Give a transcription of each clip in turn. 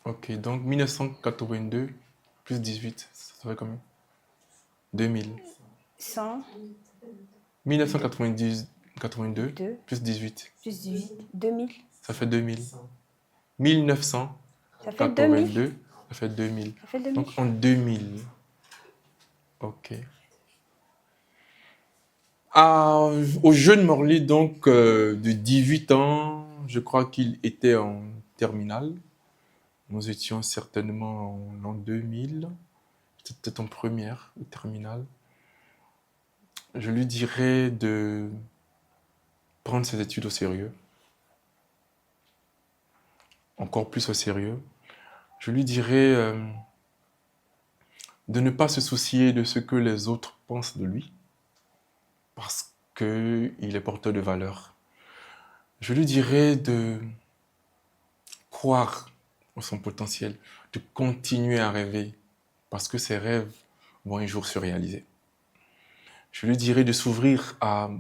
Ok, donc 1982 plus 18, ça fait combien? 2000. 100, 1990, 82 2, plus 18, plus 18, 2000. ça fait 2000. Ça fait 2000. 1982, ça fait 2000. Ça fait 2000. Donc en 2000, ok. Au jeune Morley, donc de 18 ans, je crois qu'il était en terminale. Nous étions certainement en l'an 2000, peut-être en première ou terminale. Je lui dirais de prendre ses études au sérieux, encore plus au sérieux. Je lui dirais de ne pas se soucier de ce que les autres pensent de lui, parce qu'il est porteur de valeur. Je lui dirais de croire en son potentiel, de continuer à rêver, parce que ses rêves vont un jour se réaliser. Je lui dirais de s'ouvrir à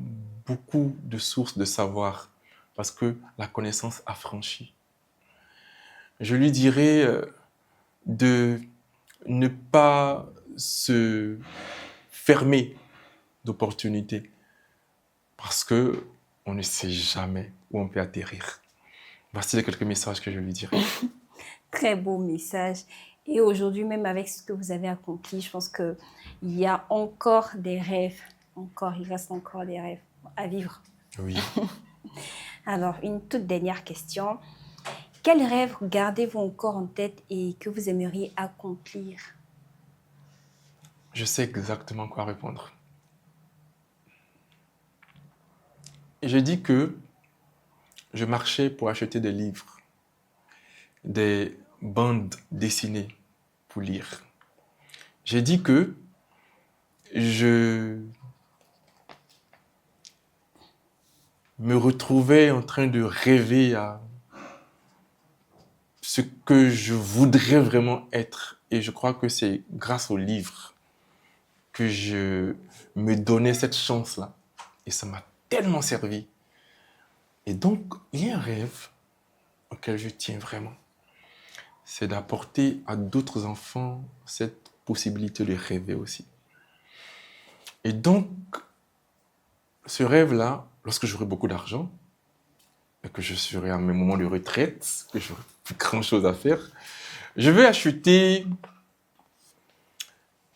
beaucoup de sources de savoir, parce que la connaissance affranchit. Je lui dirais de ne pas se fermer d'opportunités, parce que on ne sait jamais où on peut atterrir. Voici les quelques messages que je lui dirais. Très beau message. Et aujourd'hui, même avec ce que vous avez accompli, je pense qu'il y a encore des rêves. Il reste encore des rêves à vivre. Oui. Alors, une toute dernière question. Quels rêves gardez-vous encore en tête et que vous aimeriez accomplir? Je sais exactement quoi répondre. Et j'ai dit que je marchais pour acheter des livres, des bandes dessinées pour lire. J'ai dit que je me retrouvais en train de rêver à ce que je voudrais vraiment être. Et je crois que c'est grâce aux livres que je me donnais cette chance-là. Et ça m'a tellement servi. Et donc, il y a un rêve auquel je tiens vraiment. C'est d'apporter à d'autres enfants cette possibilité de rêver aussi. Et donc, ce rêve-là, lorsque j'aurai beaucoup d'argent, et que je serai à mes moments de retraite, que j'aurai plus grand-chose à faire, je vais acheter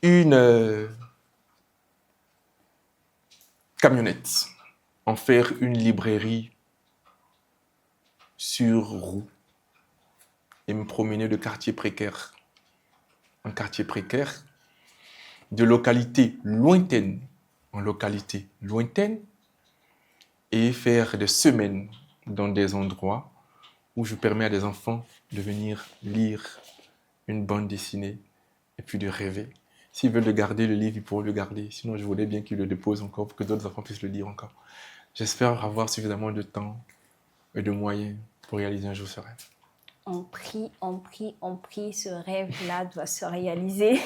une camionnette, en faire une librairie sur roue et me promener de quartier précaire en quartier précaire, de localité lointaine en localité lointaine, et faire des semaines dans des endroits où je permets à des enfants de venir lire une bande dessinée et puis de rêver. S'ils veulent le garder, le livre, ils pourront le garder. Sinon, je voudrais bien qu'ils le déposent encore pour que d'autres enfants puissent le lire encore. J'espère avoir suffisamment de temps et de moyens pour réaliser un jour ce rêve. On prie, ce rêve-là doit se réaliser.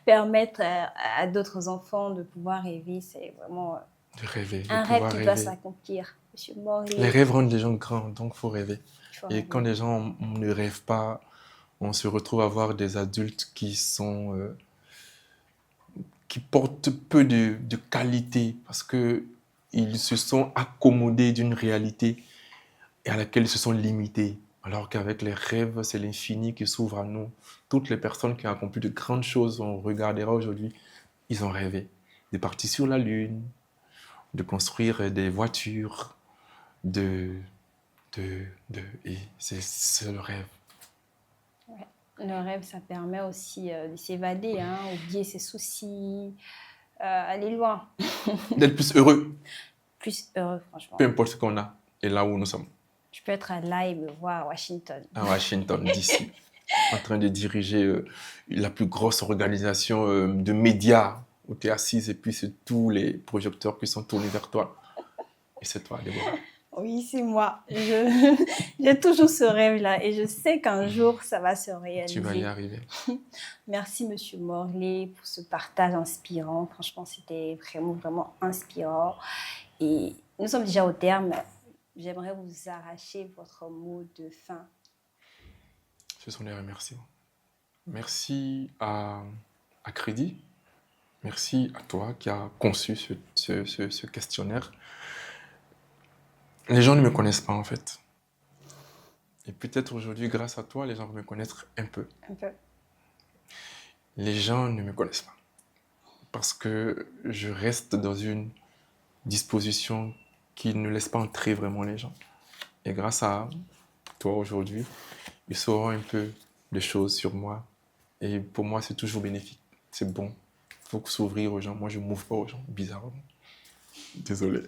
Permettre à d'autres enfants de pouvoir rêver, c'est vraiment De rêver, de un rêve pouvoir qui rêver. doit s'accomplir. Monsieur Morley. Les rêves rendent les gens grands, donc il faut rêver. Il faut Et rêver. quand les gens ne rêvent pas, on se retrouve à voir des adultes qui portent peu de qualité parce qu'ils se sont accommodés d'une réalité et à laquelle ils se sont limités. Alors qu'avec les rêves, c'est l'infini qui s'ouvre à nous. Toutes les personnes qui ont accompli de grandes choses, on regardera aujourd'hui, ils ont rêvé de partir sur la Lune, de construire des voitures, et c'est le rêve. Ouais. Le rêve, ça permet aussi de s'évader, oublier ses soucis, aller loin. D'être plus heureux. Plus heureux, franchement. Peu importe ce qu'on a et là où nous sommes. Tu peux être là et me voir à Washington. À Washington, DC. En train de diriger la plus grosse organisation de médias où tu es assise et puis c'est tous les projecteurs qui sont tournés vers toi. Et c'est toi, Déborah. Oui, c'est moi. J'ai toujours ce rêve-là et je sais qu'un jour, ça va se réaliser. Tu vas y arriver. Merci, Monsieur Morley, pour ce partage inspirant. Franchement, c'était vraiment inspirant. Et nous sommes déjà au terme. J'aimerais vous arracher votre mot de fin. ce sont des remerciements. Merci à Crédit. Merci à toi qui as conçu ce questionnaire. Les gens ne me connaissent pas en fait. Et peut-être aujourd'hui, grâce à toi, les gens vont me connaître un peu. Un peu. Les gens ne me connaissent pas. Parce que je reste dans une disposition qui ne laisse pas entrer vraiment les gens. Et grâce à toi aujourd'hui, ils sauront un peu de choses sur moi. Et pour moi, c'est toujours bénéfique. C'est bon. Il faut s'ouvrir aux gens. Moi, je ne m'ouvre pas aux gens, bizarrement. Désolé.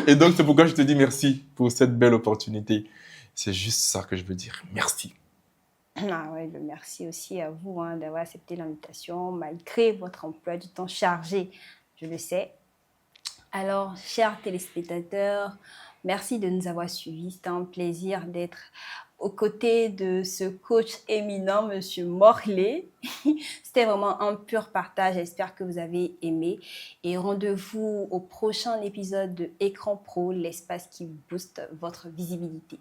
Et donc, c'est pourquoi je te dis merci pour cette belle opportunité. C'est juste ça que je veux dire. Merci. Ah ouais, merci aussi à vous d'avoir accepté l'invitation, malgré votre emploi du temps chargé, je le sais. Alors, chers téléspectateurs, merci de nous avoir suivis. C'était un plaisir d'être aux côtés de ce coach éminent, Monsieur Morlaix. C'était vraiment un pur partage. J'espère que vous avez aimé. Et rendez-vous au prochain épisode de Écran Pro, l'espace qui booste votre visibilité.